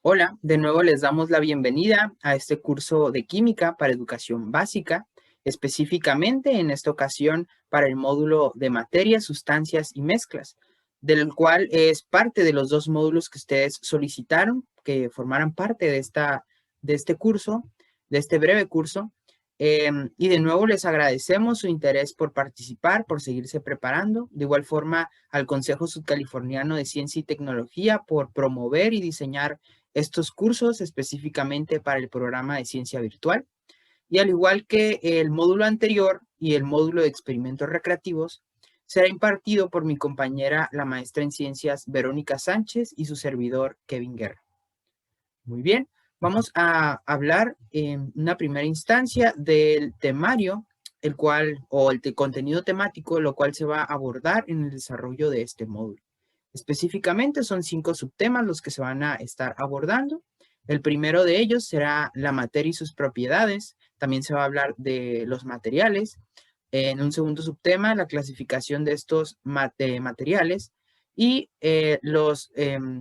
Hola, de nuevo les damos la bienvenida a este curso de Química para Educación Básica, específicamente en esta ocasión para el módulo de Materias, Sustancias y Mezclas, del cual es parte de los dos módulos que ustedes solicitaron que formaran parte de este curso, de este breve curso. Y de nuevo les agradecemos su interés por participar, por seguirse preparando. De igual forma al Consejo Sudcaliforniano de Ciencia y Tecnología por promover y diseñar estos cursos específicamente para el programa de ciencia virtual. Y al igual que el módulo anterior y el módulo de experimentos recreativos, será impartido por mi compañera, la maestra en ciencias Verónica Sánchez y su servidor Kevin Guerra. Muy bien, vamos a hablar en una primera instancia del temario, el cual, o el contenido temático, lo cual se va a abordar en el desarrollo de este módulo. Específicamente son 5 subtemas los que se van a estar abordando. El primero de ellos será la materia y sus propiedades. También se va a hablar de los materiales. En un segundo subtema, la clasificación de estos materiales y los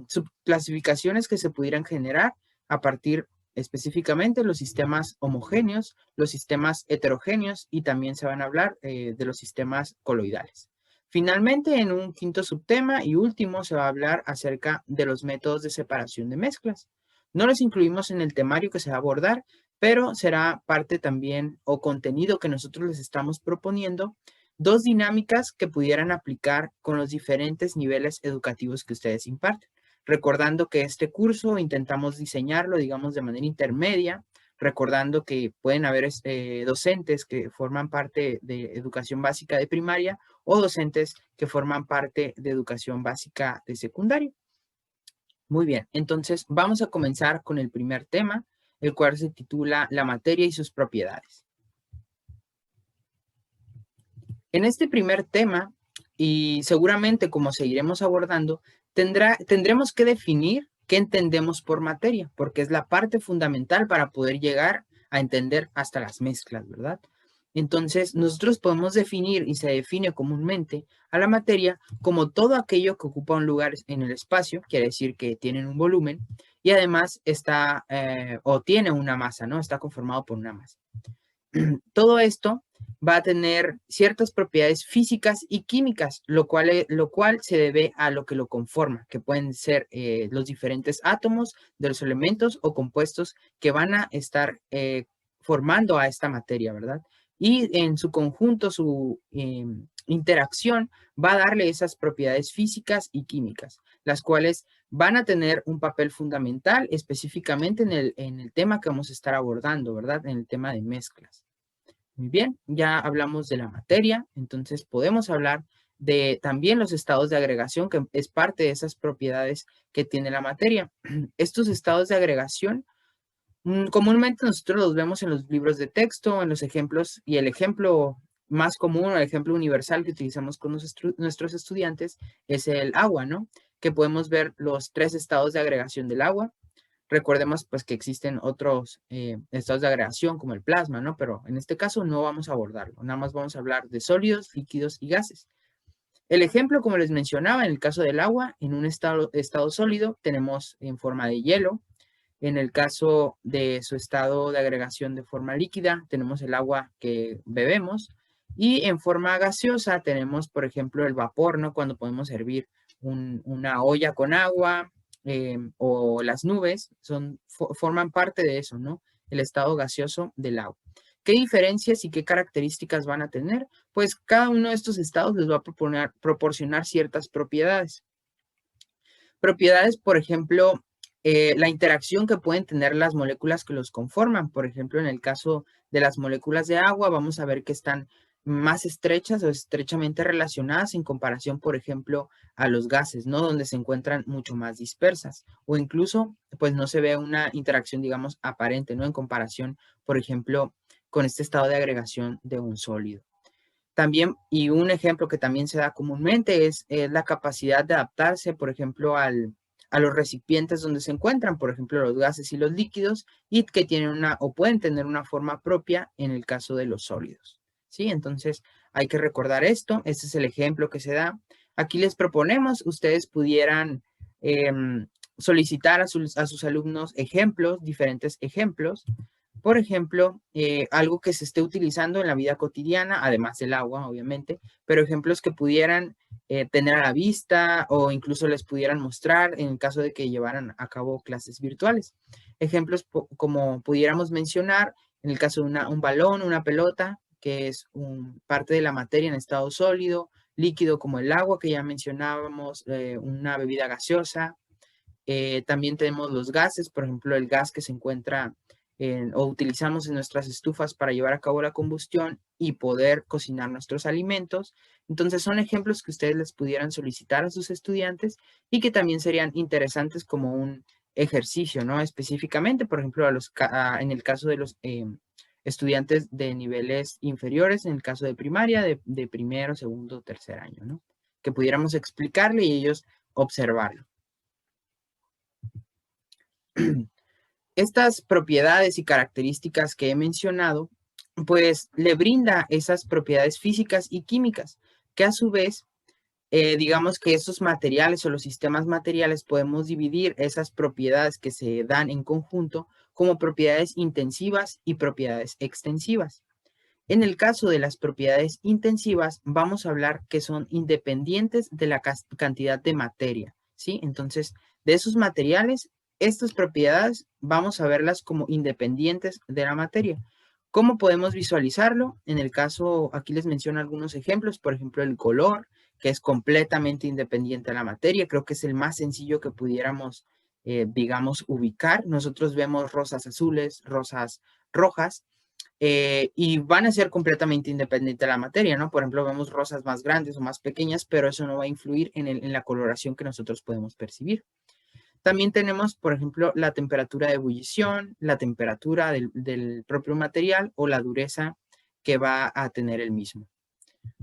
subclasificaciones que se pudieran generar a partir específicamente de los sistemas homogéneos, los sistemas heterogéneos y también se van a hablar de los sistemas coloidales. Finalmente, en un quinto subtema y último, se va a hablar acerca de los métodos de separación de mezclas. No los incluimos en el temario que se va a abordar, pero será parte también o contenido que nosotros les estamos proponiendo, dos dinámicas que pudieran aplicar con los diferentes niveles educativos que ustedes imparten. Recordando que este curso intentamos diseñarlo, digamos, de manera intermedia, recordando que pueden haber docentes que forman parte de educación básica de primaria o docentes que forman parte de educación básica de secundaria. Muy bien, entonces vamos a comenzar con el primer tema, el cual se titula La materia y sus propiedades. En este primer tema, y seguramente como seguiremos abordando, tendremos que definir qué entendemos por materia, porque es la parte fundamental para poder llegar a entender hasta las mezclas, ¿verdad? Entonces, nosotros podemos definir, y se define comúnmente, a la materia como todo aquello que ocupa un lugar en el espacio, quiere decir que tienen un volumen, y además está, o tiene una masa, ¿no? Está conformado por una masa. Todo esto va a tener ciertas propiedades físicas y químicas, lo cual se debe a lo que lo conforma, que pueden ser los diferentes átomos de los elementos o compuestos que van a estar formando a esta materia, ¿verdad? Y en su conjunto, su interacción va a darle esas propiedades físicas y químicas, las cuales van a tener un papel fundamental específicamente en el tema que vamos a estar abordando, ¿verdad? En el tema de mezclas. Muy bien, ya hablamos de la materia, entonces podemos hablar de también los estados de agregación, que es parte de esas propiedades que tiene la materia. Estos estados de agregación, comúnmente nosotros los vemos en los libros de texto, en los ejemplos, y el ejemplo más común o el ejemplo universal que utilizamos con nuestros estudiantes es el agua, ¿no? Que podemos ver los 3 estados de agregación del agua. Recordemos pues que existen otros estados de agregación como el plasma, ¿no? Pero en este caso no vamos a abordarlo, nada más vamos a hablar de sólidos, líquidos y gases. El ejemplo, como les mencionaba, en el caso del agua, en un estado sólido tenemos en forma de hielo. En el caso de su estado de agregación de forma líquida, tenemos el agua que bebemos. Y en forma gaseosa tenemos, por ejemplo, el vapor, ¿no? Cuando podemos hervir una olla con agua, o las nubes forman parte de eso, ¿no? El estado gaseoso del agua. ¿Qué diferencias y qué características van a tener? Pues cada uno de estos estados les va a proporcionar ciertas propiedades. Propiedades, por ejemplo, la interacción que pueden tener las moléculas que los conforman. Por ejemplo, en el caso de las moléculas de agua, vamos a ver que están más estrechas o estrechamente relacionadas en comparación, por ejemplo, a los gases, ¿no? Donde se encuentran mucho más dispersas o incluso, pues no se ve una interacción, digamos, aparente, ¿no? En comparación, por ejemplo, con este estado de agregación de un sólido. También, y un ejemplo que también se da comúnmente es la capacidad de adaptarse, por ejemplo, al a los recipientes donde se encuentran, por ejemplo, los gases y los líquidos, y que tienen una o pueden tener una forma propia en el caso de los sólidos. ¿Sí? Entonces, hay que recordar esto. Este es el ejemplo que se da. Aquí les proponemos, ustedes pudieran solicitar a sus alumnos ejemplos, diferentes ejemplos. Por ejemplo, algo que se esté utilizando en la vida cotidiana, además del agua, obviamente, pero ejemplos que pudieran tener a la vista o incluso les pudieran mostrar en el caso de que llevaran a cabo clases virtuales. Ejemplos como pudiéramos mencionar, en el caso de un balón, una pelota, que es parte de la materia en estado sólido, líquido como el agua que ya mencionábamos, una bebida gaseosa. También tenemos los gases, por ejemplo, el gas que se encuentra o utilizamos en nuestras estufas para llevar a cabo la combustión y poder cocinar nuestros alimentos. Entonces son ejemplos que ustedes les pudieran solicitar a sus estudiantes y que también serían interesantes como un ejercicio, ¿no? Específicamente, por ejemplo, en el caso de los estudiantes de niveles inferiores, en el caso de primaria, de primero, segundo, tercer año, ¿no? Que pudiéramos explicarle y ellos observarlo. Estas propiedades y características que he mencionado, pues le brinda esas propiedades físicas y químicas, que a su vez, digamos que esos materiales o los sistemas materiales podemos dividir esas propiedades que se dan en conjunto como propiedades intensivas y propiedades extensivas. En el caso de las propiedades intensivas, vamos a hablar que son independientes de la cantidad de materia, ¿sí? Entonces, de esos materiales, estas propiedades vamos a verlas como independientes de la materia. ¿Cómo podemos visualizarlo? En el caso, aquí les menciono algunos ejemplos, por ejemplo, el color, que es completamente independiente de la materia. Creo que es el más sencillo que pudiéramos, digamos, ubicar. Nosotros vemos rosas azules, rosas rojas, y van a ser completamente independientes de la materia, ¿no? Por ejemplo, vemos rosas más grandes o más pequeñas, pero eso no va a influir en la coloración que nosotros podemos percibir. También tenemos, por ejemplo, la temperatura de ebullición, la temperatura del propio material o la dureza que va a tener el mismo.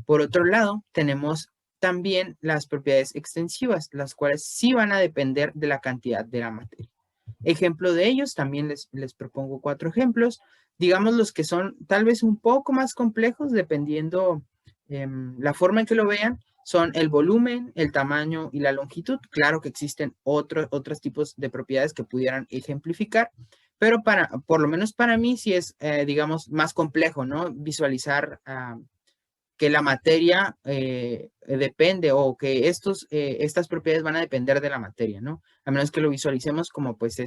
Por otro lado, tenemos también las propiedades extensivas, las cuales sí van a depender de la cantidad de la materia. Ejemplo de ellos, también les propongo 4 ejemplos. Digamos los que son tal vez un poco más complejos, dependiendo la forma en que lo vean, son el volumen, el tamaño y la longitud. Claro que existen otros tipos de propiedades que pudieran ejemplificar, pero por lo menos para mí sí es, digamos, más complejo, ¿no? Visualizar que la materia depende o que estas propiedades van a depender de la materia, ¿no? A menos que lo visualicemos como pues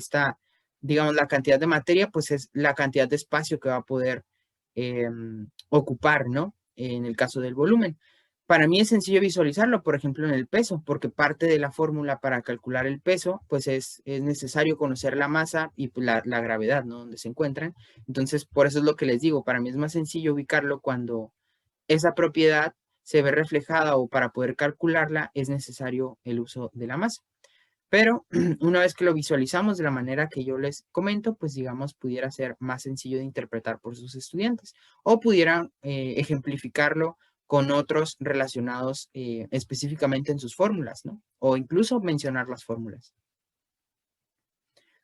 digamos, la cantidad de materia, pues es la cantidad de espacio que va a poder ocupar, ¿no? En el caso del volumen. Para mí es sencillo visualizarlo, por ejemplo, en el peso, porque parte de la fórmula para calcular el peso, pues es necesario conocer la masa y pues, la gravedad, ¿no? Donde se encuentran. Entonces, por eso es lo que les digo, para mí es más sencillo ubicarlo cuando esa propiedad se ve reflejada o para poder calcularla es necesario el uso de la masa. Pero una vez que lo visualizamos de la manera que yo les comento, pues digamos, pudiera ser más sencillo de interpretar por sus estudiantes o pudieran ejemplificarlo con otros relacionados específicamente en sus fórmulas, ¿no? O incluso mencionar las fórmulas.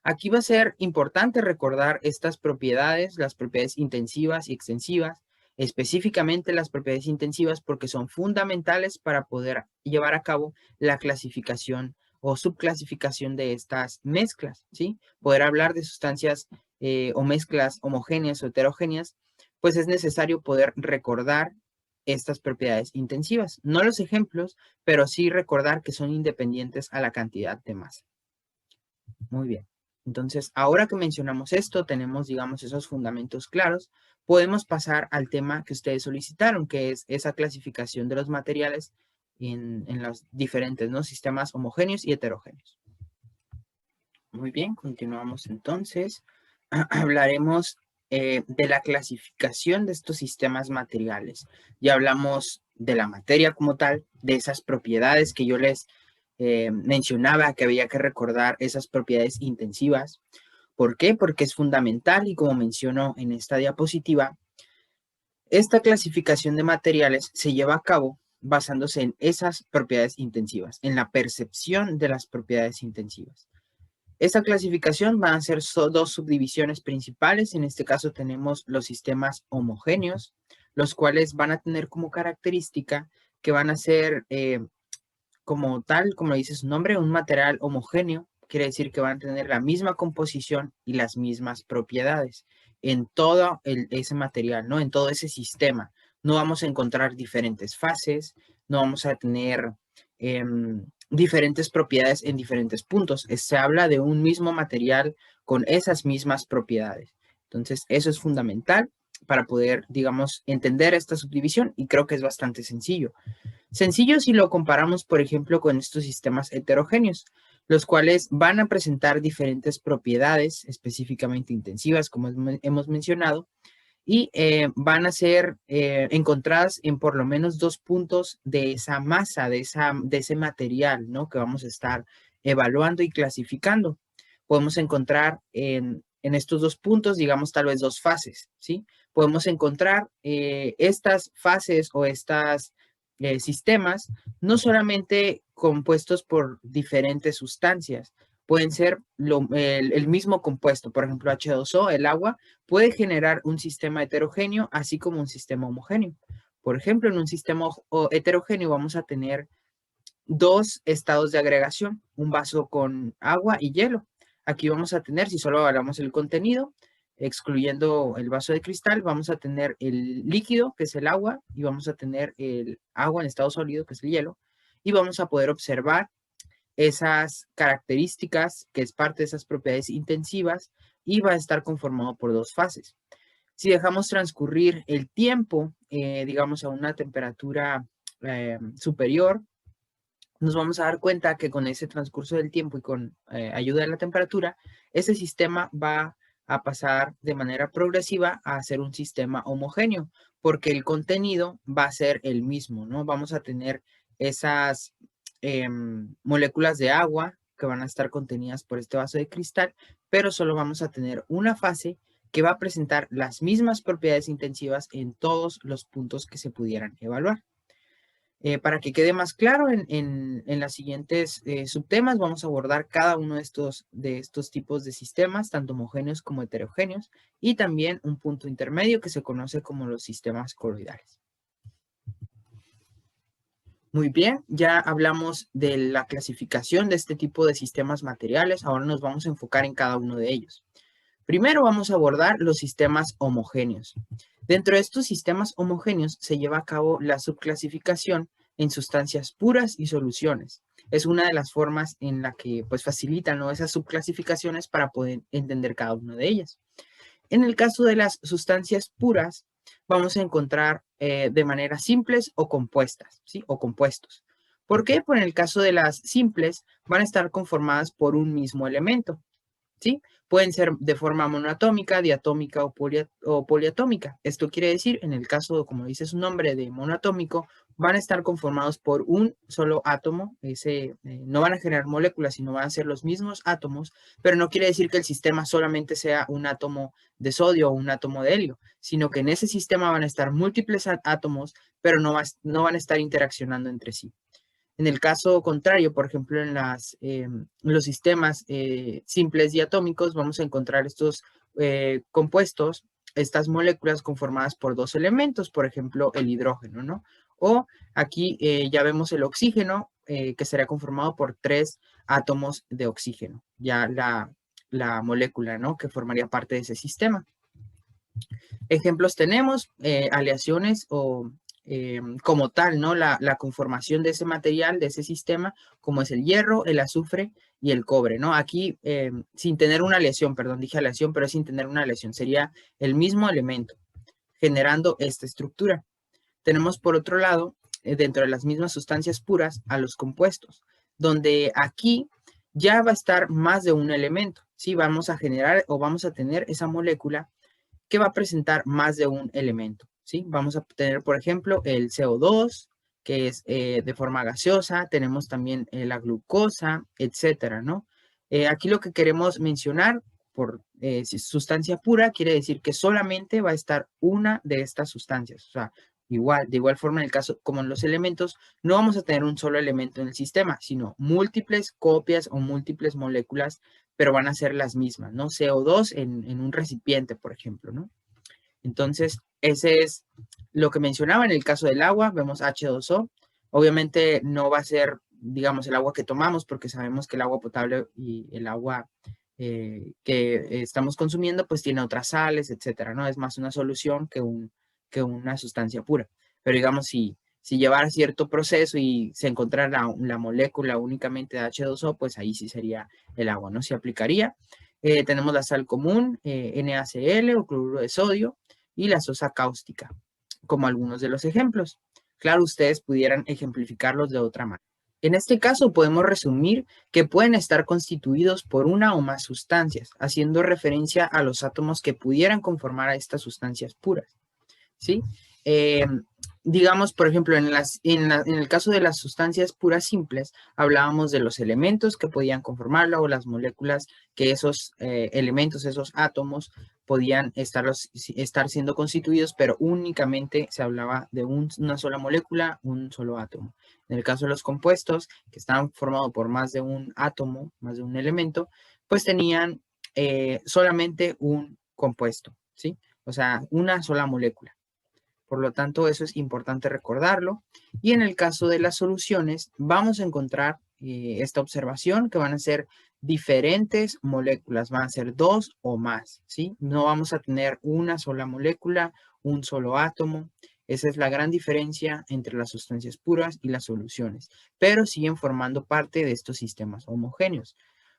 Aquí va a ser importante recordar estas propiedades, las propiedades intensivas y extensivas, específicamente las propiedades intensivas porque son fundamentales para poder llevar a cabo la clasificación o subclasificación de estas mezclas, ¿sí? Poder hablar de sustancias o mezclas homogéneas o heterogéneas, pues es necesario poder recordar estas propiedades intensivas. No los ejemplos, pero sí recordar que son independientes a la cantidad de masa. Muy bien. Entonces, ahora que mencionamos esto, tenemos, digamos, esos fundamentos claros, podemos pasar al tema que ustedes solicitaron, que es esa clasificación de los materiales en los diferentes, ¿no? Sistemas homogéneos y heterogéneos. Muy bien, continuamos entonces. Hablaremos de la clasificación de estos sistemas materiales. Ya hablamos de la materia como tal, de esas propiedades que yo les mencionaba que había que recordar esas propiedades intensivas. ¿Por qué? Porque es fundamental y como menciono en esta diapositiva, esta clasificación de materiales se lleva a cabo basándose en esas propiedades intensivas, en la percepción de las propiedades intensivas. Esta clasificación van a ser dos subdivisiones principales. En este caso tenemos los sistemas homogéneos, los cuales van a tener como característica que van a ser como tal, como dice su nombre, un material homogéneo. Quiere decir que van a tener la misma composición y las mismas propiedades en todo ese material, ¿no? En todo ese sistema. No vamos a encontrar diferentes fases, no vamos a tener diferentes propiedades en diferentes puntos. Se habla de un mismo material con esas mismas propiedades. Entonces, eso es fundamental para poder, digamos, entender esta subdivisión y creo que es bastante sencillo. Sencillo si lo comparamos, por ejemplo, con estos sistemas heterogéneos, los cuales van a presentar diferentes propiedades específicamente intensivas, como hemos mencionado, y van a ser encontradas en por lo menos 2 puntos de esa masa, de ese material, ¿no? Que vamos a estar evaluando y clasificando. Podemos encontrar en estos 2 puntos, digamos, tal vez 2 fases, ¿sí? Podemos encontrar estas fases o estas sistemas no solamente compuestos por diferentes sustancias, pueden ser el mismo compuesto, por ejemplo, H2O, el agua, puede generar un sistema heterogéneo, así como un sistema homogéneo. Por ejemplo, en un sistema heterogéneo vamos a tener 2 estados de agregación, un vaso con agua y hielo. Aquí vamos a tener, si solo hablamos el contenido, excluyendo el vaso de cristal, vamos a tener el líquido, que es el agua, y vamos a tener el agua en estado sólido, que es el hielo, y vamos a poder observar esas características, que es parte de esas propiedades intensivas, y va a estar conformado por 2 fases. Si dejamos transcurrir el tiempo, digamos a una temperatura superior, nos vamos a dar cuenta que con ese transcurso del tiempo y con ayuda de la temperatura, ese sistema va a pasar de manera progresiva a ser un sistema homogéneo, porque el contenido va a ser el mismo, ¿no? Vamos a tener esas moléculas de agua que van a estar contenidas por este vaso de cristal, pero solo vamos a tener una fase que va a presentar las mismas propiedades intensivas en todos los puntos que se pudieran evaluar. Para que quede más claro, en las siguientes subtemas vamos a abordar cada uno de estos tipos de sistemas, tanto homogéneos como heterogéneos, y también un punto intermedio que se conoce como los sistemas coloidales. Muy bien, ya hablamos de la clasificación de este tipo de sistemas materiales, ahora nos vamos a enfocar en cada uno de ellos. Primero vamos a abordar los sistemas homogéneos. Dentro de estos sistemas homogéneos se lleva a cabo la subclasificación en sustancias puras y soluciones. Es una de las formas en la que pues, facilitan, ¿no?, esas subclasificaciones para poder entender cada una de ellas. En el caso de las sustancias puras, vamos a encontrar de manera simples o compuestas, ¿sí? O compuestos. ¿Por qué? Pues en el caso de las simples, van a estar conformadas por un mismo elemento, ¿sí? Pueden ser de forma monoatómica, diatómica o poliatómica. Esto quiere decir, en el caso, como dice su nombre, de monoatómico, van a estar conformados por un solo átomo. No van a generar moléculas, sino van a ser los mismos átomos, pero no quiere decir que el sistema solamente sea un átomo de sodio o un átomo de helio, sino que en ese sistema van a estar múltiples átomos, pero no van a estar interaccionando entre sí. En el caso contrario, por ejemplo, en los sistemas simples diatómicos, vamos a encontrar estos compuestos, estas moléculas conformadas por 2 elementos, por ejemplo, el hidrógeno, ¿no? O aquí ya vemos el oxígeno, que será conformado por 3 átomos de oxígeno, ya la molécula, ¿no?, que formaría parte de ese sistema. Ejemplos tenemos aleaciones o como tal, ¿no?, la conformación de ese material, de ese sistema, como es el hierro, el azufre y el cobre, ¿no? Aquí, sin tener una aleación, perdón, dije aleación, pero sin tener una aleación, sería el mismo elemento generando esta estructura. Tenemos por otro lado, dentro de las mismas sustancias puras, a los compuestos, donde aquí ya va a estar más de un elemento, ¿sí? Vamos a generar o vamos a tener esa molécula que va a presentar más de un elemento, ¿sí? Vamos a tener, por ejemplo, el CO2, que es de forma gaseosa, tenemos también la glucosa, etcétera, ¿no? Aquí lo que queremos mencionar por sustancia pura quiere decir que solamente va a estar una de estas sustancias, o sea, Igual, de igual forma, en el caso como en los elementos, no vamos a tener un solo elemento en el sistema, sino múltiples copias o múltiples moléculas, pero van a ser las mismas, ¿no? CO2 en un recipiente, por ejemplo, ¿no? Entonces, ese es lo que mencionaba en el caso del agua, vemos H2O. Obviamente no va a ser, digamos, el agua que tomamos, porque sabemos que el agua potable y el agua que estamos consumiendo, pues tiene otras sales, etcétera, ¿no? Es más una solución que una sustancia pura. Pero digamos, si llevara cierto proceso y se encontrara la molécula únicamente de H2O, pues ahí sí sería el agua, ¿no? Se aplicaría. Tenemos la sal común, NaCl o cloruro de sodio, y la sosa cáustica, como algunos de los ejemplos. Claro, ustedes pudieran ejemplificarlos de otra manera. En este caso podemos resumir que pueden estar constituidos por una o más sustancias, haciendo referencia a los átomos que pudieran conformar a estas sustancias puras, ¿sí? Eh, digamos, por ejemplo, en el caso de las sustancias puras simples, hablábamos de los elementos que podían conformarla o las moléculas que esos elementos, esos átomos, podían estar siendo constituidos, pero únicamente se hablaba de una sola molécula, un solo átomo. En el caso de los compuestos, que estaban formados por más de un átomo, más de un elemento, pues tenían solamente un compuesto, ¿sí? O sea, una sola molécula. Por lo tanto, eso es importante recordarlo. Y en el caso de las soluciones, vamos a encontrar esta observación que van a ser diferentes moléculas, van a ser dos o más, ¿sí? No vamos a tener una sola molécula, un solo átomo. Esa es la gran diferencia entre las sustancias puras y las soluciones, pero siguen formando parte de estos sistemas homogéneos.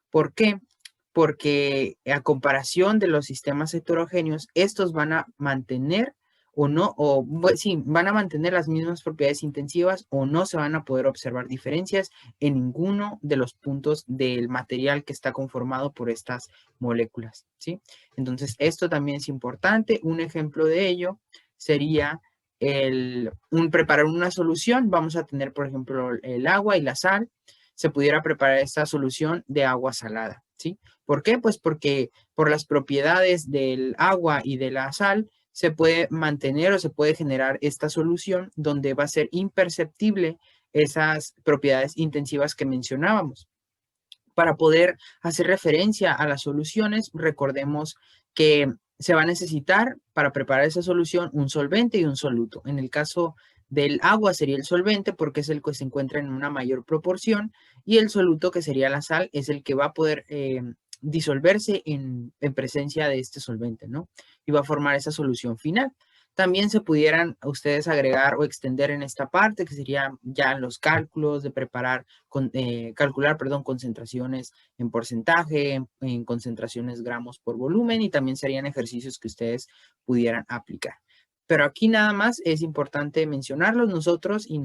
¿Por qué? Porque a comparación de los sistemas heterogéneos, estos van a mantener o no, o sí, van a mantener las mismas propiedades intensivas o no se van a poder observar diferencias en ninguno de los puntos del material que está conformado por estas moléculas, ¿sí? Entonces, esto también es importante. Un ejemplo de ello sería preparar una solución. Vamos a tener, por ejemplo, el agua y la sal. Se pudiera preparar esta solución de agua salada, ¿sí? ¿Por qué? Pues porque por las propiedades del agua y de la sal, se puede mantener o se puede generar esta solución donde va a ser imperceptible esas propiedades intensivas que mencionábamos. Para poder hacer referencia a las soluciones, recordemos que se va a necesitar para preparar esa solución un solvente y un soluto. En el caso del agua sería el solvente porque es el que se encuentra en una mayor proporción y el soluto, que sería la sal, es el que va a poder disolverse en presencia de este solvente, ¿no? Y va a formar esa solución final. También se pudieran ustedes agregar o extender en esta parte, que serían ya los cálculos de calcular, concentraciones en porcentaje, en concentraciones gramos por volumen, y también serían ejercicios que ustedes pudieran aplicar. Pero aquí nada más es importante mencionarlos nosotros y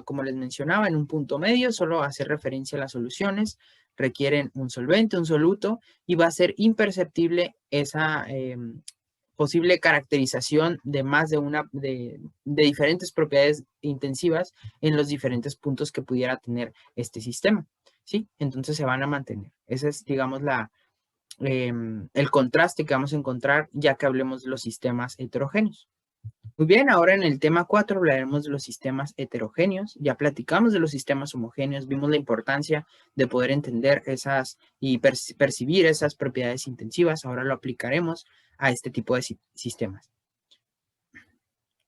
como les mencionaba, en un punto medio, solo hacer referencia a las soluciones, requieren un solvente, un soluto, y va a ser imperceptible esa posible caracterización de más de diferentes propiedades intensivas en los diferentes puntos que pudiera tener este sistema, ¿sí? Entonces se van a mantener. Ese es, digamos, el contraste que vamos a encontrar ya que hablemos de los sistemas heterogéneos. Muy bien, ahora en el tema 4 hablaremos de los sistemas heterogéneos. Ya platicamos de los sistemas homogéneos, vimos la importancia de poder entender esas y percibir esas propiedades intensivas. Ahora lo aplicaremos a este tipo de sistemas.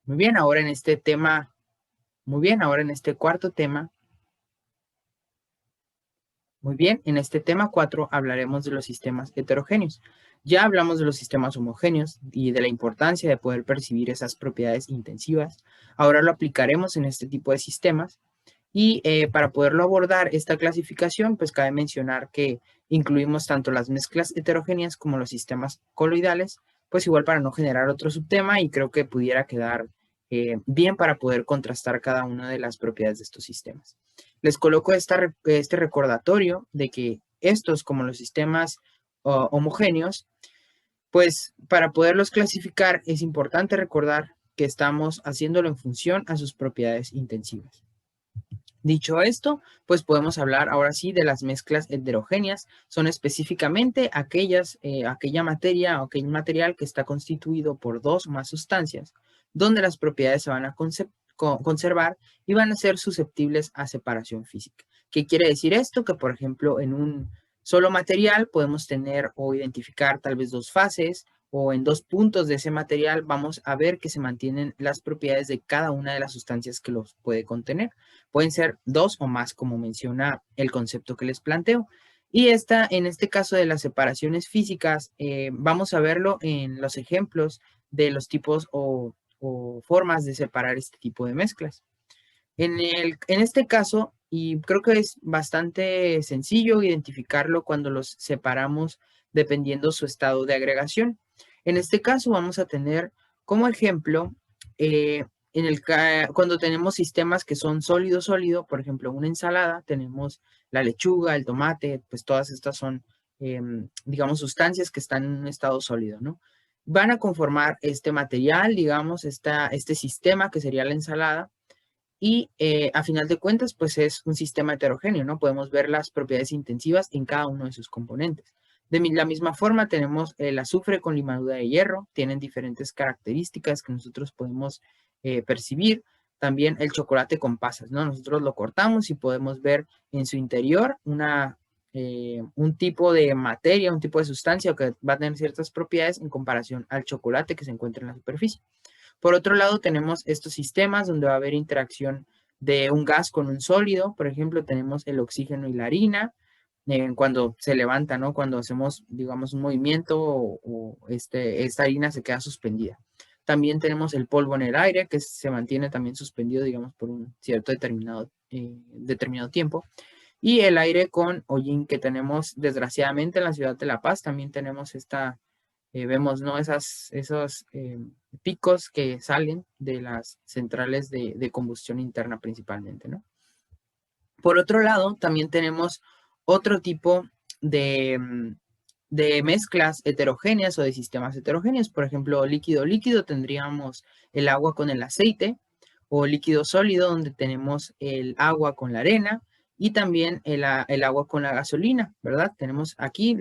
Muy bien, ahora en este tema, muy bien, ahora en este cuarto tema, muy bien, en este tema 4 hablaremos de los sistemas heterogéneos. Ya hablamos de los sistemas homogéneos y de la importancia de poder percibir esas propiedades intensivas. Ahora lo aplicaremos en este tipo de sistemas y para poderlo abordar esta clasificación, pues cabe mencionar que incluimos tanto las mezclas heterogéneas como los sistemas coloidales, pues igual para no generar otro subtema, y creo que pudiera quedar bien para poder contrastar cada una de las propiedades de estos sistemas. Les coloco este recordatorio de que estos, como los sistemas homogéneos, pues para poderlos clasificar es importante recordar que estamos haciéndolo en función a sus propiedades intensivas. Dicho esto, pues podemos hablar ahora sí de las mezclas heterogéneas. Son específicamente aquella materia o aquel material que está constituido por dos o más sustancias, donde las propiedades se van a conservar y van a ser susceptibles a separación física. ¿Qué quiere decir esto? Que, por ejemplo, en un solo material podemos tener o identificar tal vez dos fases, o en dos puntos de ese material vamos a ver que se mantienen las propiedades de cada una de las sustancias que los puede contener. Pueden ser dos o más, como menciona el concepto que les planteo. Y en este caso de las separaciones físicas, vamos a verlo en los ejemplos de los tipos o formas de separar este tipo de mezclas. En este caso, y creo que es bastante sencillo identificarlo cuando los separamos dependiendo su estado de agregación. En este caso vamos a tener como ejemplo, cuando tenemos sistemas que son sólido-sólido, por ejemplo, una ensalada, tenemos la lechuga, el tomate, pues todas estas son, digamos, sustancias que están en un estado sólido, ¿no? Van a conformar este material, digamos, este sistema que sería la ensalada, y a final de cuentas, pues es un sistema heterogéneo, ¿no? Podemos ver las propiedades intensivas en cada uno de sus componentes. De la misma forma, tenemos el azufre con limadura de hierro, tienen diferentes características que nosotros podemos percibir. También el chocolate con pasas, ¿no? Nosotros lo cortamos y podemos ver en su interior un tipo de materia, un tipo de sustancia que va a tener ciertas propiedades en comparación al chocolate que se encuentra en la superficie. Por otro lado, tenemos estos sistemas donde va a haber interacción de un gas con un sólido. Por ejemplo, tenemos el oxígeno y la harina. Cuando se levanta, ¿no? Cuando hacemos, digamos, un movimiento esta harina se queda suspendida. También tenemos el polvo en el aire, que se mantiene también suspendido, digamos, por un cierto determinado tiempo. Y el aire con hollín que tenemos, desgraciadamente, en la ciudad de La Paz. También tenemos vemos, ¿no? Esos picos que salen de las centrales de combustión interna principalmente, ¿no? Por otro lado, también tenemos otro tipo de mezclas heterogéneas o de sistemas heterogéneos. Por ejemplo, líquido-líquido tendríamos el agua con el aceite, o líquido sólido donde tenemos el agua con la arena y también el agua con la gasolina, ¿verdad? Tenemos aquí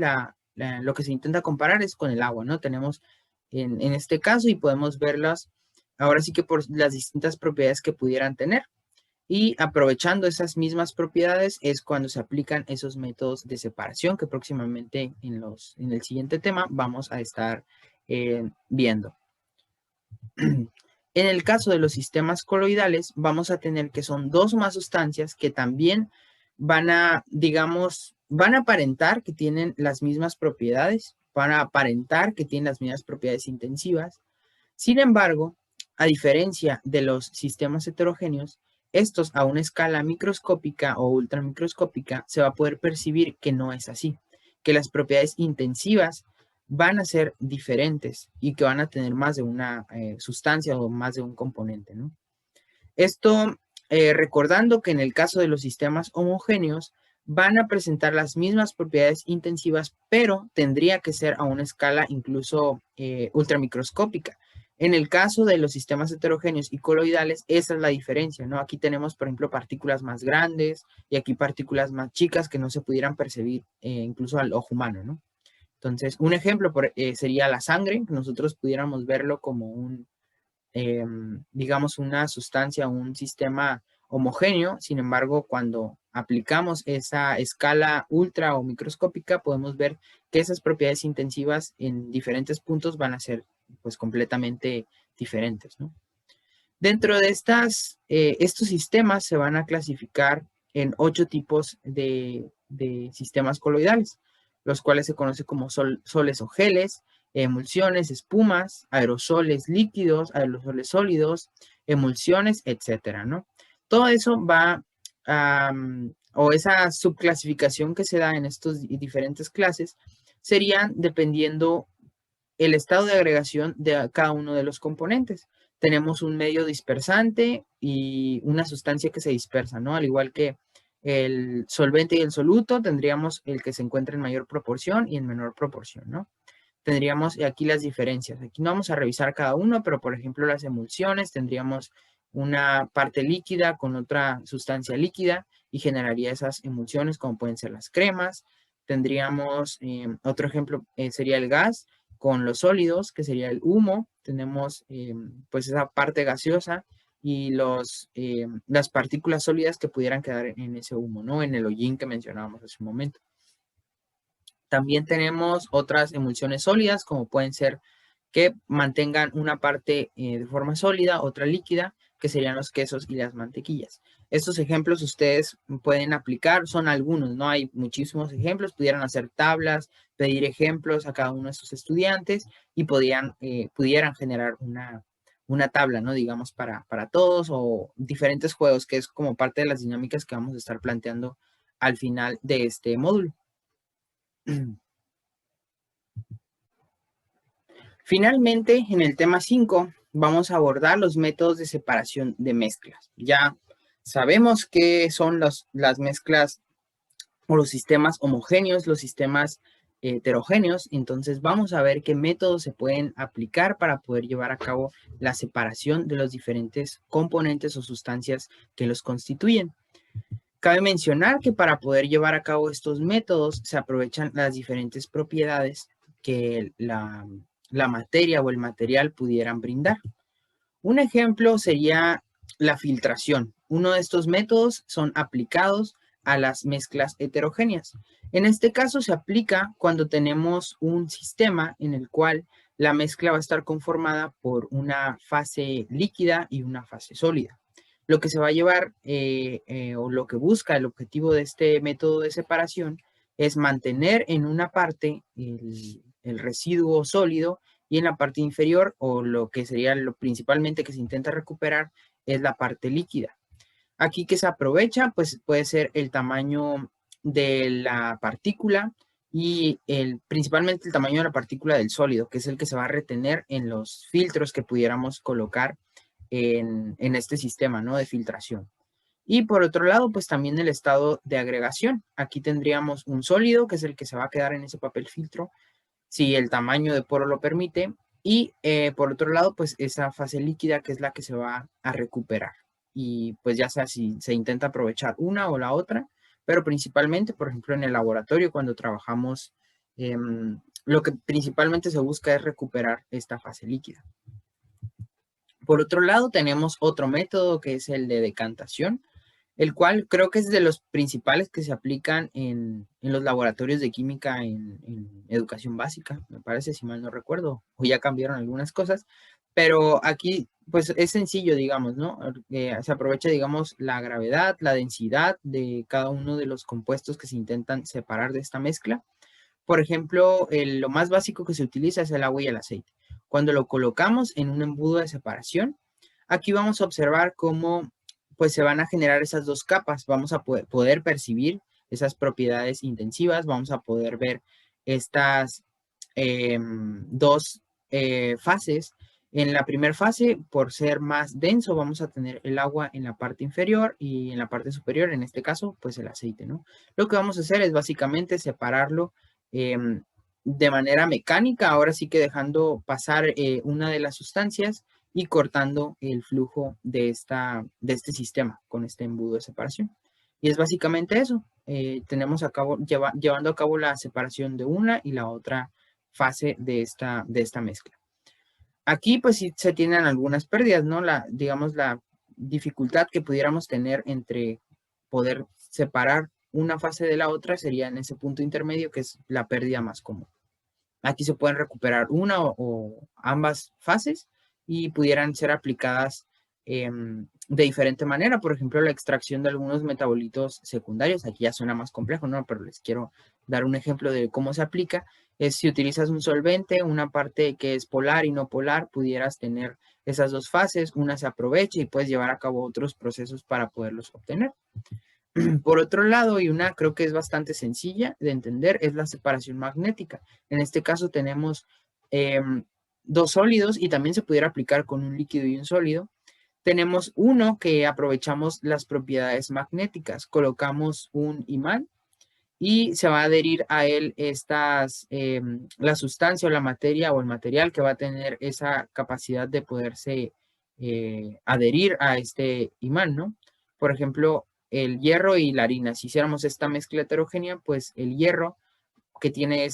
lo que se intenta comparar es con el agua, ¿no? Tenemos en este caso y podemos verlas ahora sí que por las distintas propiedades que pudieran tener. Y aprovechando esas mismas propiedades es cuando se aplican esos métodos de separación que próximamente en el siguiente tema vamos a estar viendo. En el caso de los sistemas coloidales, vamos a tener que son dos o más sustancias que también van a, digamos, van a aparentar que tienen las mismas propiedades, van a aparentar que tienen las mismas propiedades intensivas. Sin embargo, a diferencia de los sistemas heterogéneos, estos a una escala microscópica o ultramicroscópica se va a poder percibir que no es así, que las propiedades intensivas van a ser diferentes y que van a tener más de una sustancia o más de un componente, ¿no? Esto recordando que en el caso de los sistemas homogéneos van a presentar las mismas propiedades intensivas, pero tendría que ser a una escala incluso ultramicroscópica. En el caso de los sistemas heterogéneos y coloidales, esa es la diferencia, ¿no? Aquí tenemos, por ejemplo, partículas más grandes y aquí partículas más chicas que no se pudieran percibir incluso al ojo humano, ¿no? Entonces, un ejemplo sería la sangre, que nosotros pudiéramos verlo como digamos, una sustancia, un sistema homogéneo. Sin embargo, cuando aplicamos esa escala ultra o microscópica, podemos ver que esas propiedades intensivas en diferentes puntos van a ser pues completamente diferentes, ¿no? Dentro de estos sistemas se van a clasificar en 8 tipos de sistemas coloidales, los cuales se conocen como soles o geles, emulsiones, espumas, aerosoles líquidos, aerosoles sólidos, emulsiones, etcétera, ¿no? Todo eso va o esa subclasificación que se da en estas diferentes clases serían dependiendo el estado de agregación de cada uno de los componentes. Tenemos un medio dispersante y una sustancia que se dispersa, ¿no? Al igual que el solvente y el soluto, tendríamos el que se encuentra en mayor proporción y en menor proporción, ¿no? Tendríamos aquí las diferencias. Aquí no vamos a revisar cada uno, pero por ejemplo las emulsiones, tendríamos una parte líquida con otra sustancia líquida y generaría esas emulsiones como pueden ser las cremas. Tendríamos otro ejemplo sería el gas con los sólidos, que sería el humo, tenemos pues esa parte gaseosa y las partículas sólidas que pudieran quedar en ese humo, ¿no? En el hollín que mencionábamos hace un momento. También tenemos otras emulsiones sólidas, como pueden ser que mantengan una parte de forma sólida, otra líquida, que serían los quesos y las mantequillas. Estos ejemplos ustedes pueden aplicar, son algunos, no hay muchísimos ejemplos, pudieran hacer tablas, pedir ejemplos a cada uno de sus estudiantes y pudieran generar una tabla, ¿no? Digamos, para todos o diferentes juegos, que es como parte de las dinámicas que vamos a estar planteando al final de este módulo. Finalmente, en el tema 5, vamos a abordar los métodos de separación de mezclas. Ya sabemos qué son las mezclas o los sistemas homogéneos, los sistemas heterogéneos, entonces vamos a ver qué métodos se pueden aplicar para poder llevar a cabo la separación de los diferentes componentes o sustancias que los constituyen. Cabe mencionar que para poder llevar a cabo estos métodos se aprovechan las diferentes propiedades que la materia o el material pudieran brindar. Un ejemplo sería la filtración. Uno de estos métodos son aplicados a las mezclas heterogéneas. En este caso se aplica cuando tenemos un sistema en el cual la mezcla va a estar conformada por una fase líquida y una fase sólida. Lo que se va a llevar o lo que busca el objetivo de este método de separación es mantener en una parte el residuo sólido y en la parte inferior, o lo que sería lo principalmente que se intenta recuperar, es la parte líquida. Aquí que se aprovecha, pues puede ser el tamaño de la partícula y principalmente el tamaño de la partícula del sólido, que es el que se va a retener en los filtros que pudiéramos colocar en este sistema, ¿no? De filtración. Y por otro lado, pues también el estado de agregación. Aquí tendríamos un sólido, que es el que se va a quedar en ese papel filtro, si el tamaño de poro lo permite. Y por otro lado, pues esa fase líquida, que es la que se va a recuperar. Y pues ya sea si se intenta aprovechar una o la otra, pero principalmente, por ejemplo, en el laboratorio, cuando trabajamos, lo que principalmente se busca es recuperar esta fase líquida. Por otro lado, tenemos otro método que es el de decantación, el cual creo que es de los principales que se aplican en los laboratorios de química en educación básica, me parece, si mal no recuerdo, o ya cambiaron algunas cosas, pero aquí pues es sencillo, digamos, ¿no? Se aprovecha, digamos, la gravedad, la densidad de cada uno de los compuestos que se intentan separar de esta mezcla. Por ejemplo, lo más básico que se utiliza es el agua y el aceite. Cuando lo colocamos en un embudo de separación, aquí vamos a observar cómo pues se van a generar esas dos capas. Vamos a poder percibir esas propiedades intensivas, vamos a poder ver estas dos fases. En la primera fase, por ser más denso, vamos a tener el agua en la parte inferior y en la parte superior, en este caso, pues el aceite, ¿no? Lo que vamos a hacer es básicamente separarlo de manera mecánica, ahora sí que dejando pasar una de las sustancias y cortando el flujo de este sistema con este embudo de separación. Y es básicamente eso. Tenemos llevando a cabo la separación de una y la otra fase de esta mezcla. Aquí pues sí se tienen algunas pérdidas, ¿no? Digamos, la dificultad que pudiéramos tener entre poder separar una fase de la otra sería en ese punto intermedio, que es la pérdida más común. Aquí se pueden recuperar una o ambas fases y pudieran ser aplicadas de diferente manera. Por ejemplo, la extracción de algunos metabolitos secundarios. Aquí ya suena más complejo, ¿no? Pero les quiero dar un ejemplo de cómo se aplica. Es si utilizas un solvente, una parte que es polar y no polar, pudieras tener esas dos fases, una se aprovecha y puedes llevar a cabo otros procesos para poderlos obtener. Por otro lado, y una creo que es bastante sencilla de entender, es la separación magnética. En este caso tenemos dos sólidos y también se pudiera aplicar con un líquido y un sólido. Tenemos uno que aprovechamos las propiedades magnéticas. Colocamos un imán y se va a adherir a él la sustancia o la materia o el material que va a tener esa capacidad de poderse adherir a este imán, ¿no? Por ejemplo, el hierro y la harina. Si hiciéramos esta mezcla heterogénea, pues el hierro que tiene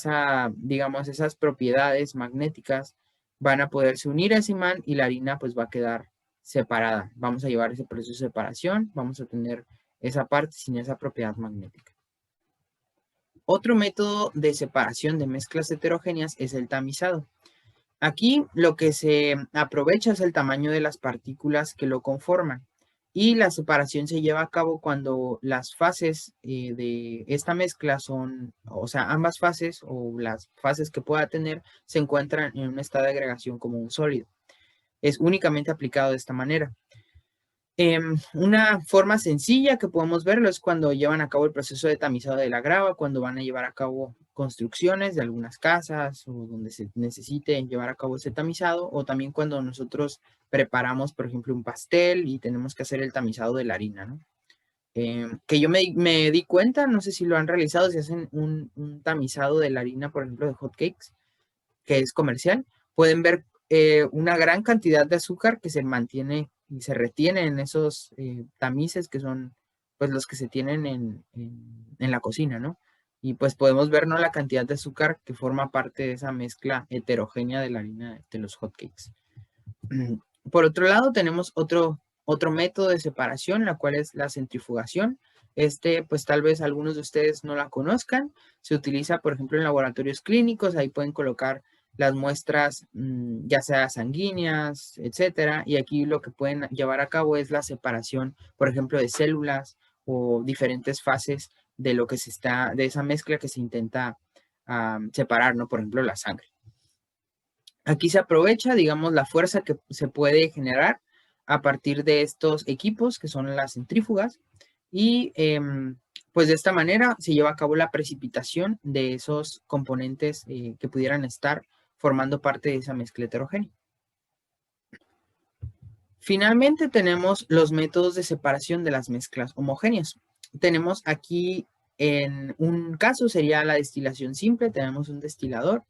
digamos, esas propiedades magnéticas van a poderse unir a ese imán y la harina pues va a quedar separada. Vamos a llevar ese proceso de separación, vamos a tener esa parte sin esa propiedad magnética. Otro método de separación de mezclas heterogéneas es el tamizado. Aquí lo que se aprovecha es el tamaño de las partículas que lo conforman y la separación se lleva a cabo cuando las fases de esta mezcla son, o sea, ambas fases o las fases que pueda tener se encuentran en un estado de agregación como un sólido. Es únicamente aplicado de esta manera. Una forma sencilla que podemos verlo es cuando llevan a cabo el proceso de tamizado de la grava, cuando van a llevar a cabo construcciones de algunas casas o donde se necesite llevar a cabo ese tamizado, o también cuando nosotros preparamos, por ejemplo, un pastel y tenemos que hacer el tamizado de la harina, ¿no? Que yo me di cuenta, no sé si lo han realizado, si hacen un tamizado de la harina, por ejemplo, de hot cakes, que es comercial, pueden ver una gran cantidad de azúcar que se mantiene y se retiene en esos tamices que son pues los que se tienen en la cocina, ¿no? Y pues podemos ver, ¿no?, la cantidad de azúcar que forma parte de esa mezcla heterogénea de la harina de los hotcakes. Por otro lado, tenemos otro método de separación, la cual es la centrifugación. Pues tal vez algunos de ustedes no la conozcan. Se utiliza, por ejemplo, en laboratorios clínicos. Ahí pueden colocar las muestras, ya sea sanguíneas, etcétera. Y aquí lo que pueden llevar a cabo es la separación, por ejemplo, de células o diferentes fases de lo que de esa mezcla que se intenta separar, ¿no? Por ejemplo, la sangre. Aquí se aprovecha, digamos, la fuerza que se puede generar a partir de estos equipos que son las centrífugas y pues de esta manera se lleva a cabo la precipitación de esos componentes que pudieran estar formando parte de esa mezcla heterogénea. Finalmente tenemos los métodos de separación de las mezclas homogéneas. Tenemos aquí en un caso sería la destilación simple, tenemos un destilador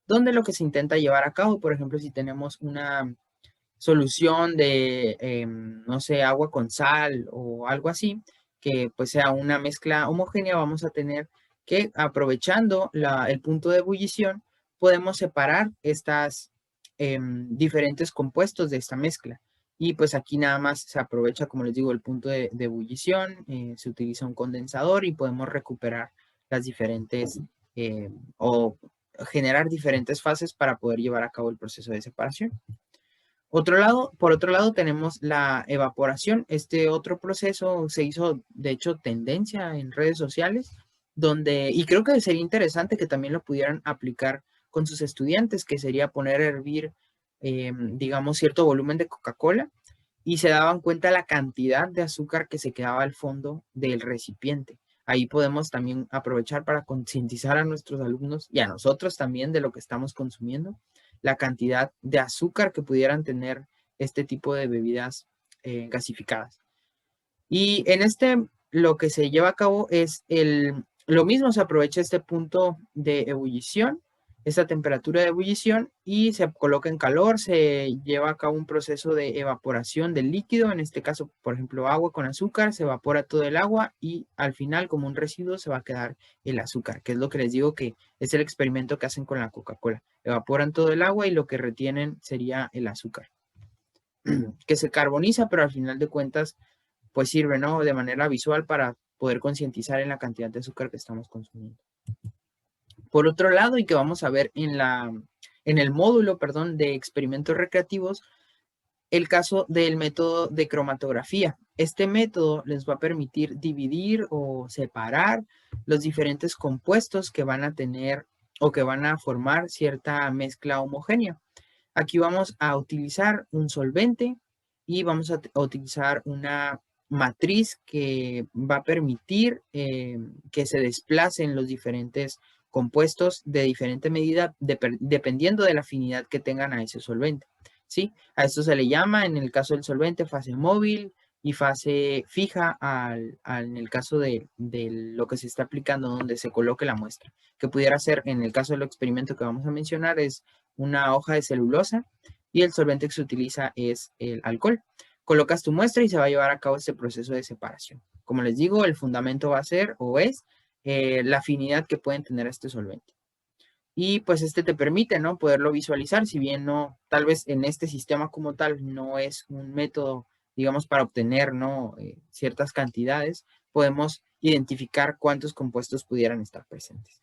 donde lo que se intenta llevar a cabo, por ejemplo, si tenemos una solución de, no sé, agua con sal o algo así, que pues sea una mezcla homogénea, vamos a tener que aprovechando el punto de ebullición, podemos separar estas diferentes compuestos de esta mezcla. Y pues aquí nada más se aprovecha, como les digo, el punto de ebullición, se utiliza un condensador y podemos recuperar las diferentes o generar diferentes fases para poder llevar a cabo el proceso de separación. Por otro lado, tenemos la evaporación. Este otro proceso se hizo, de hecho, tendencia en redes sociales, y creo que sería interesante que también lo pudieran aplicar con sus estudiantes, que sería poner a hervir, digamos, cierto volumen de Coca-Cola y se daban cuenta la cantidad de azúcar que se quedaba al fondo del recipiente. Ahí podemos también aprovechar para concientizar a nuestros alumnos y a nosotros también de lo que estamos consumiendo, la cantidad de azúcar que pudieran tener este tipo de bebidas gasificadas. Y en lo que se lleva a cabo es lo mismo, se aprovecha este punto de ebullición, esta temperatura de ebullición y se coloca en calor, se lleva a cabo un proceso de evaporación del líquido, en este caso, por ejemplo, agua con azúcar, se evapora todo el agua y al final, como un residuo, se va a quedar el azúcar, que es lo que les digo que es el experimento que hacen con la Coca-Cola. Evaporan todo el agua y lo que retienen sería el azúcar, que se carboniza, pero al final de cuentas, pues sirve, ¿no?, de manera visual para poder concientizar en la cantidad de azúcar que estamos consumiendo. Por otro lado, y que vamos a ver en el módulo, perdón, de experimentos recreativos, el caso del método de cromatografía. Este método les va a permitir dividir o separar los diferentes compuestos que van a tener o que van a formar cierta mezcla homogénea. Aquí vamos a utilizar un solvente y vamos a utilizar una matriz que va a permitir que se desplacen los diferentes compuestos de diferente medida dependiendo de la afinidad que tengan a ese solvente, ¿sí? A esto se le llama, en el caso del solvente, fase móvil y fase fija en el caso de lo que se está aplicando donde se coloque la muestra, que pudiera ser, en el caso del experimento que vamos a mencionar, es una hoja de celulosa y el solvente que se utiliza es el alcohol. Colocas tu muestra y se va a llevar a cabo este proceso de separación. Como les digo, el fundamento va a ser o es la afinidad que pueden tener este solvente. y pues este te permite, ¿no? Poderlo visualizar, si bien no, tal vez en este sistema como tal no es un método, digamos, para obtener, ¿no? Ciertas cantidades, podemos identificar cuántos compuestos pudieran estar presentes.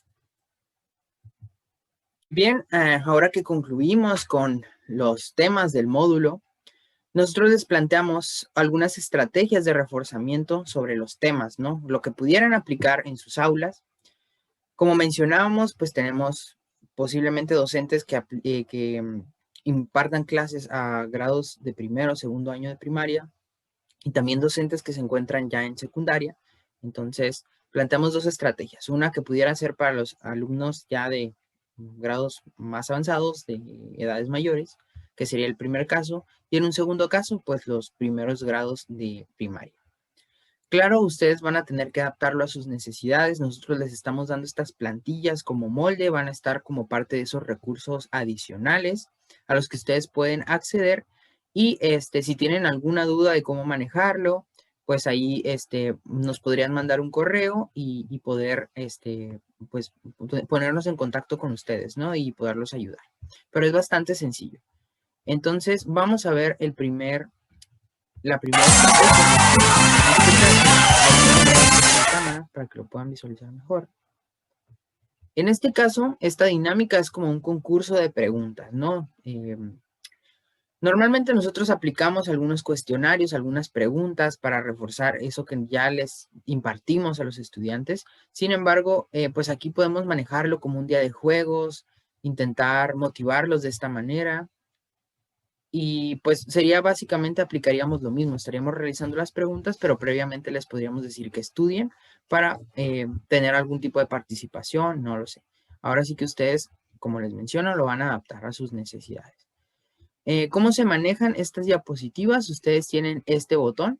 Bien, ahora que concluimos con los temas del módulo, nosotros les planteamos algunas estrategias de reforzamiento sobre los temas, ¿no? Lo que pudieran aplicar en sus aulas. Como mencionábamos, pues tenemos posiblemente docentes que impartan clases a grados de primero o segundo año de primaria y también docentes que se encuentran ya en secundaria. Entonces, planteamos dos estrategias. Una que pudiera ser para los alumnos ya de grados más avanzados, de edades mayores, que sería el primer caso, y en un segundo caso, pues los primeros grados de primaria. Claro, ustedes van a tener que adaptarlo a sus necesidades. Nosotros les estamos dando estas plantillas como molde, van a estar como parte de esos recursos adicionales a los que ustedes pueden acceder. Y si tienen alguna duda de cómo manejarlo, pues ahí nos podrían mandar un correo y poder pues, ponernos en contacto con ustedes, ¿no? Y poderlos ayudar. Pero es bastante sencillo. Entonces, vamos a ver la primera cámara para que lo puedan visualizar mejor. En este caso, esta dinámica es como un concurso de preguntas, ¿no? Normalmente nosotros aplicamos algunos cuestionarios, algunas preguntas para reforzar eso que ya les impartimos a los estudiantes. Sin embargo, pues aquí podemos manejarlo como un día de juegos, intentar motivarlos de esta manera. Y pues sería básicamente aplicaríamos lo mismo, estaríamos realizando las preguntas, pero previamente les podríamos decir que estudien para tener algún tipo de participación, no lo sé. Ahora sí que ustedes, como les menciono, lo van a adaptar a sus necesidades. ¿Cómo se manejan estas diapositivas? Ustedes tienen este botón.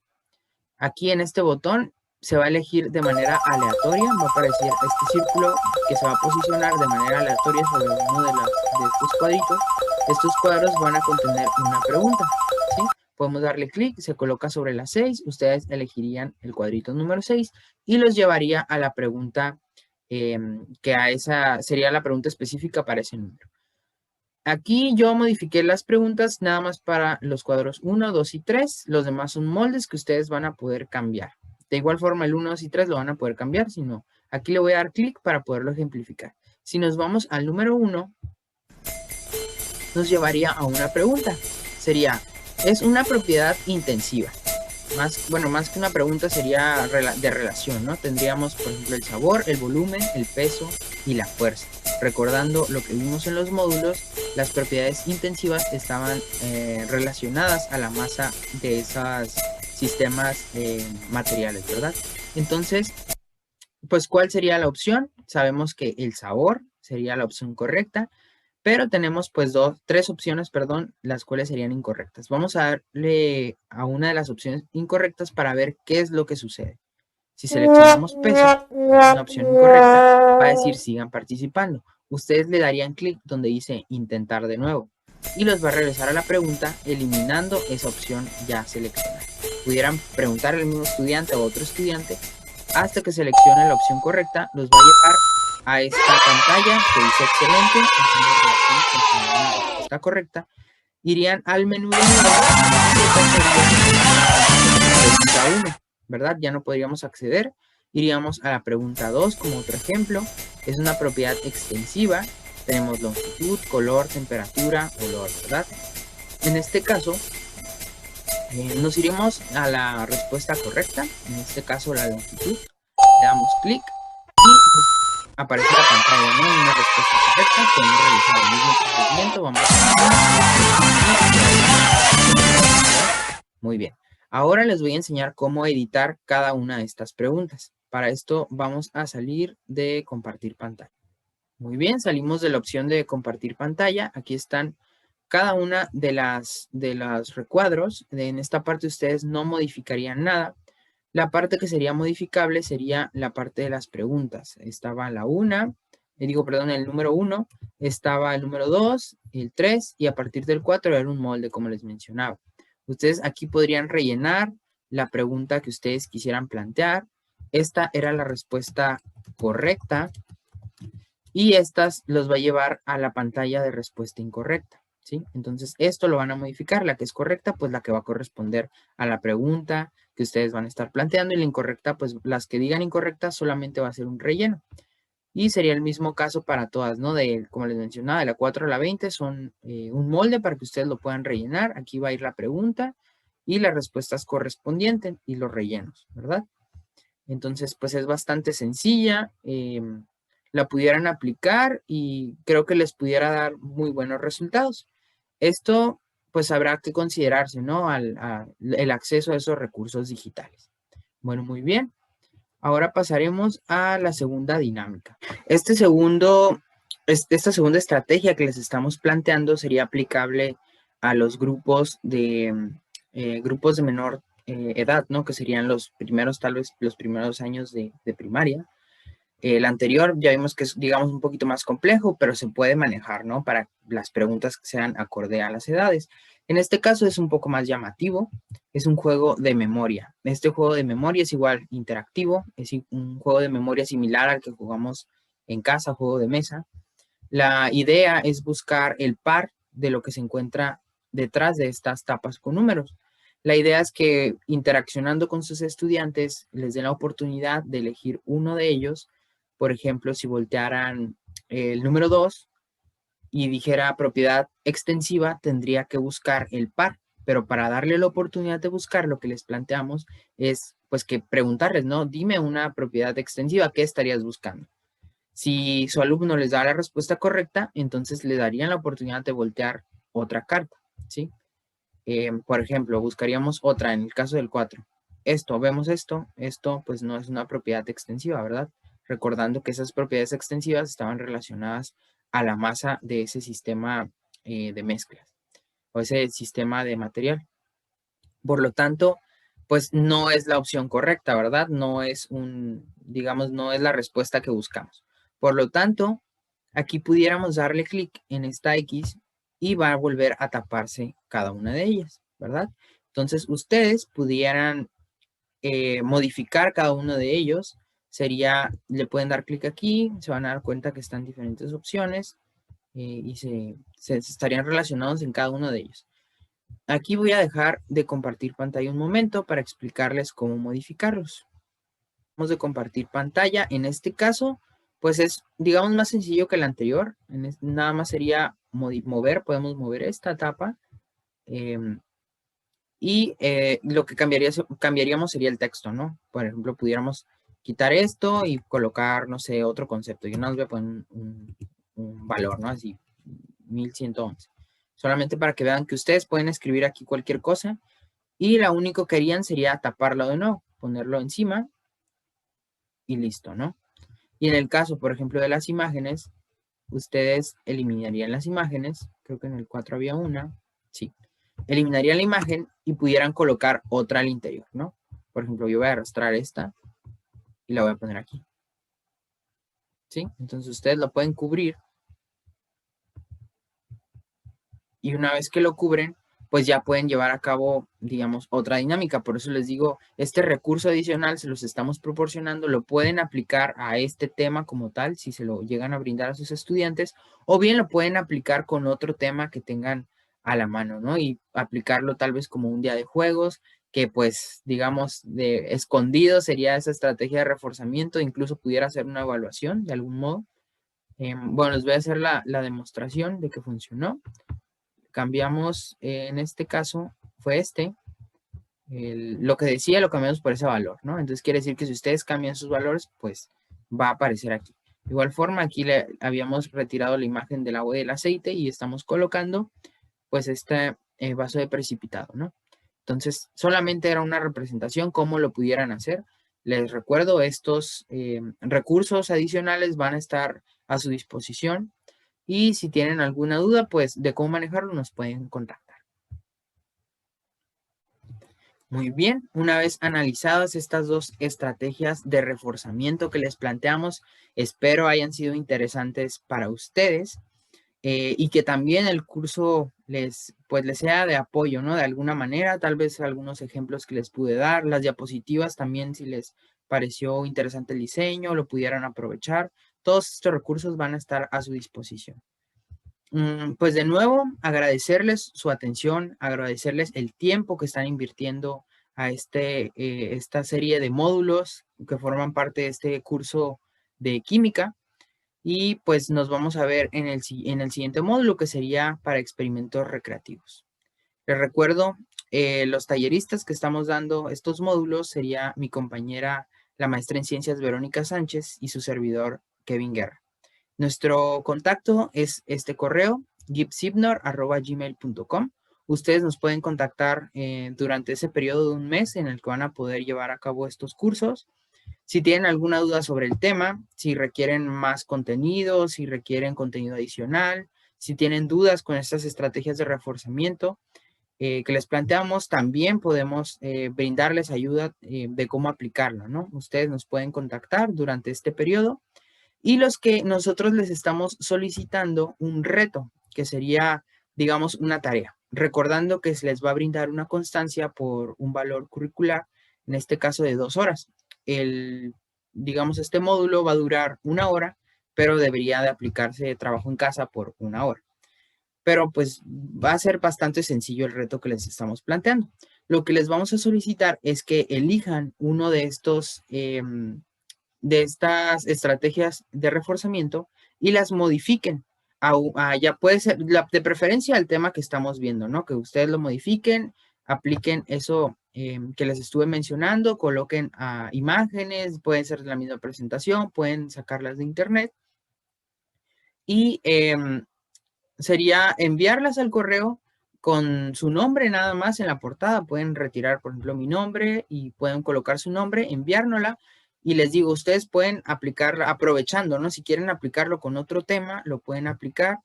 Aquí en este botón se va a elegir de manera aleatoria, va a aparecer este círculo que se va a posicionar de manera aleatoria sobre uno de estos cuadritos. Estos cuadros van a contener una pregunta, ¿sí? Podemos darle clic, se coloca sobre la 6, ustedes elegirían el cuadrito número 6 y los llevaría a la pregunta que a esa sería la pregunta específica para ese número. Aquí yo modifiqué las preguntas nada más para los cuadros 1, 2 y 3. Los demás son moldes que ustedes van a poder cambiar. De igual forma, el 1, 2 y 3 lo van a poder cambiar, si no, aquí le voy a dar clic para poderlo ejemplificar. Si nos vamos al número 1, nos llevaría a una pregunta. Sería, ¿es una propiedad intensiva? Más que una pregunta sería de relación, ¿no? Tendríamos, por ejemplo, el sabor, el volumen, el peso y la fuerza. Recordando lo que vimos en los módulos, las propiedades intensivas estaban relacionadas a la masa de esos sistemas materiales, ¿verdad? Entonces, pues, ¿cuál sería la opción? Sabemos que el sabor sería la opción correcta, pero tenemos pues tres opciones, perdón, las cuales serían incorrectas. Vamos a darle a una de las opciones incorrectas para ver qué es lo que sucede. Si seleccionamos peso, una opción incorrecta, va a decir sigan participando. Ustedes le darían clic donde dice intentar de nuevo y los va a regresar a la pregunta eliminando esa opción ya seleccionada. Pudieran preguntar al mismo estudiante o otro estudiante hasta que seleccione la opción correcta, los va a llevar a esta pantalla que dice excelente, está correcta, irían al menú de pregunta 1, ¿verdad? Ya no podríamos acceder, iríamos a la pregunta 2 como otro ejemplo, es una propiedad extensiva, tenemos longitud, color, temperatura, olor, ¿verdad? En este caso, nos iremos a la respuesta correcta, en este caso la longitud, le damos clic y aparece la pantalla, ¿no? Una respuesta correcta, podemos realizar el mismo procedimiento, vamos a... Muy bien, ahora les voy a enseñar cómo editar cada una de estas preguntas. Para esto vamos a salir de compartir pantalla. Muy bien, salimos de la opción de compartir pantalla, aquí están cada una de los recuadros. En esta parte ustedes no modificarían nada. La parte que sería modificable sería la parte de las preguntas. Estaba la 1, el número 1, estaba el número 2, el 3 y a partir del 4 era un molde como les mencionaba. Ustedes aquí podrían rellenar la pregunta que ustedes quisieran plantear. Esta era la respuesta correcta. y estas los va a llevar a la pantalla de respuesta incorrecta, ¿sí? Entonces, esto lo van a modificar, la que es correcta, pues la que va a corresponder a la pregunta que ustedes van a estar planteando, y la incorrecta, pues las que digan incorrectas solamente va a ser un relleno. Y sería el mismo caso para todas, ¿no? Como les mencionaba, de la 4 a la 20 son un molde para que ustedes lo puedan rellenar. Aquí va a ir la pregunta y las respuestas correspondientes y los rellenos, ¿verdad? Entonces, pues es bastante sencilla. La pudieran aplicar y creo que les pudiera dar muy buenos resultados. Esto, pues habrá que considerarse, ¿no? El acceso a esos recursos digitales. Bueno, muy bien. Ahora pasaremos a la segunda dinámica. Esta segunda estrategia que les estamos planteando sería aplicable a los grupos de menor edad, ¿no? Que serían los primeros, tal vez los primeros años de primaria. El anterior ya vimos que es, digamos, un poquito más complejo, pero se puede manejar, ¿no? Para las preguntas que sean acorde a las edades. En este caso es un poco más llamativo, es un juego de memoria. Este juego de memoria es igual interactivo, es un juego de memoria similar al que jugamos en casa, juego de mesa. La idea es buscar el par de lo que se encuentra detrás de estas tapas con números. La idea es que interaccionando con sus estudiantes les den la oportunidad de elegir uno de ellos. Por ejemplo, si voltearan el número 2 y dijera propiedad extensiva, tendría que buscar el par. Pero para darle la oportunidad de buscar, lo que les planteamos es pues que preguntarles, ¿no? Dime una propiedad extensiva, ¿qué estarías buscando? Si su alumno les da la respuesta correcta, entonces le darían la oportunidad de voltear otra carta, ¿sí? Por ejemplo, buscaríamos otra en el caso del 4. Vemos esto pues no es una propiedad extensiva, ¿verdad? Recordando que esas propiedades extensivas estaban relacionadas a la masa de ese sistema de mezclas o ese sistema de material. Por lo tanto, pues no es la opción correcta, ¿verdad? No es digamos, no es la respuesta que buscamos. Por lo tanto, aquí pudiéramos darle clic en esta X y va a volver a taparse cada una de ellas, ¿verdad? Entonces, ustedes pudieran modificar cada uno de ellos. Le pueden dar clic aquí, se van a dar cuenta que están diferentes opciones y se estarían relacionados en cada uno de ellos. Aquí voy a dejar de compartir pantalla un momento para explicarles cómo modificarlos. Vamos a compartir pantalla. En este caso, pues es, digamos, más sencillo que el anterior. Nada más sería podemos mover esta etapa. Lo que cambiaríamos sería el texto, ¿no? Por ejemplo, pudiéramos quitar esto y colocar, no sé, otro concepto. Yo no voy a poner un valor, ¿no? Así, 1111. Solamente para que vean que ustedes pueden escribir aquí cualquier cosa y lo único que harían sería taparlo de nuevo, ponerlo encima y listo, ¿no? Y en el caso, por ejemplo, de las imágenes, ustedes eliminarían las imágenes, creo que en el 4 había una, sí, eliminarían la imagen y pudieran colocar otra al interior, ¿no? Por ejemplo, yo voy a arrastrar esta y la voy a poner aquí, ¿sí? Entonces ustedes lo pueden cubrir y una vez que lo cubren, pues ya pueden llevar a cabo, digamos, otra dinámica. Por eso les digo, este recurso adicional se los estamos proporcionando, lo pueden aplicar a este tema como tal, si se lo llegan a brindar a sus estudiantes, o bien lo pueden aplicar con otro tema que tengan a la mano, ¿no? Y aplicarlo tal vez como un día de juegos, que pues, digamos, de escondido sería esa estrategia de reforzamiento, incluso pudiera ser una evaluación de algún modo. Bueno, les voy a hacer la demostración de que funcionó. Cambiamos, en este caso, fue lo que decía lo cambiamos por ese valor, ¿no? Entonces quiere decir que si ustedes cambian sus valores, pues va a aparecer aquí. De igual forma, aquí le habíamos retirado la imagen del agua y del aceite y estamos colocando, pues, este vaso de precipitado, ¿no? Entonces, solamente era una representación, cómo lo pudieran hacer. Les recuerdo, estos recursos adicionales van a estar a su disposición. Y si tienen alguna duda, pues de cómo manejarlo, nos pueden contactar. Muy bien, una vez analizadas estas dos estrategias de reforzamiento que les planteamos, espero hayan sido interesantes para ustedes y que también el curso pues les sea de apoyo, ¿no? De alguna manera, tal vez algunos ejemplos que les pude dar, las diapositivas también, si les pareció interesante el diseño, lo pudieran aprovechar. todos estos recursos van a estar a su disposición. Pues de nuevo, agradecerles su atención, agradecerles el tiempo que están invirtiendo a esta serie de módulos que forman parte de este curso de química. Y pues nos vamos a ver en el siguiente módulo, que sería para experimentos recreativos. Les recuerdo, los talleristas que estamos dando estos módulos sería mi compañera, la maestra en ciencias Verónica Sánchez, y su servidor Kevin Guerra. Nuestro contacto es este correo, gipsibnor@gmail.com. Ustedes nos pueden contactar durante ese periodo de un mes en el que van a poder llevar a cabo estos cursos. Si tienen alguna duda sobre el tema, si requieren más contenido, si requieren contenido adicional, si tienen dudas con estas estrategias de reforzamiento que les planteamos, también podemos brindarles ayuda de cómo aplicarlo, ¿no? Ustedes nos pueden contactar durante este periodo. Y los que nosotros les estamos solicitando un reto, que sería, digamos, una tarea, recordando que se les va a brindar una constancia por un valor curricular, en este caso de 2 horas. Digamos, este módulo va a durar 1 hora, pero debería de aplicarse de trabajo en casa por 1 hora. Pero pues va a ser bastante sencillo el reto que les estamos planteando. Lo que les vamos a solicitar es que elijan uno de estas estrategias de reforzamiento y las modifiquen. Ya puede ser, de preferencia, al tema que estamos viendo, ¿no? Que ustedes lo modifiquen, apliquen eso que les estuve mencionando, coloquen imágenes, pueden ser de la misma presentación, pueden sacarlas de internet. Y sería enviarlas al correo con su nombre nada más en la portada. Pueden retirar, por ejemplo, mi nombre y pueden colocar su nombre, enviárnosla. Y les digo, ustedes pueden aplicarla aprovechando, ¿no? Si quieren aplicarlo con otro tema, lo pueden aplicar.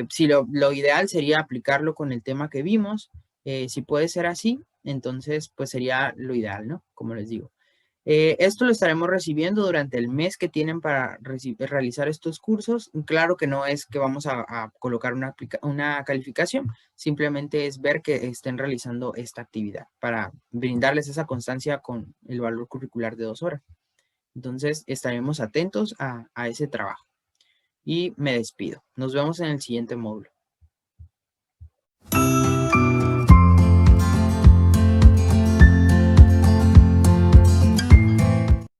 Si lo ideal sería aplicarlo con el tema que vimos. Si puede ser así, entonces pues sería lo ideal, ¿no? Como les digo. Esto lo estaremos recibiendo durante el mes que tienen para realizar estos cursos. Claro que no es que vamos a colocar una calificación, simplemente es ver que estén realizando esta actividad para brindarles esa constancia con el valor curricular de 2 horas. Entonces estaremos atentos a ese trabajo. Y me despido. Nos vemos en el siguiente módulo.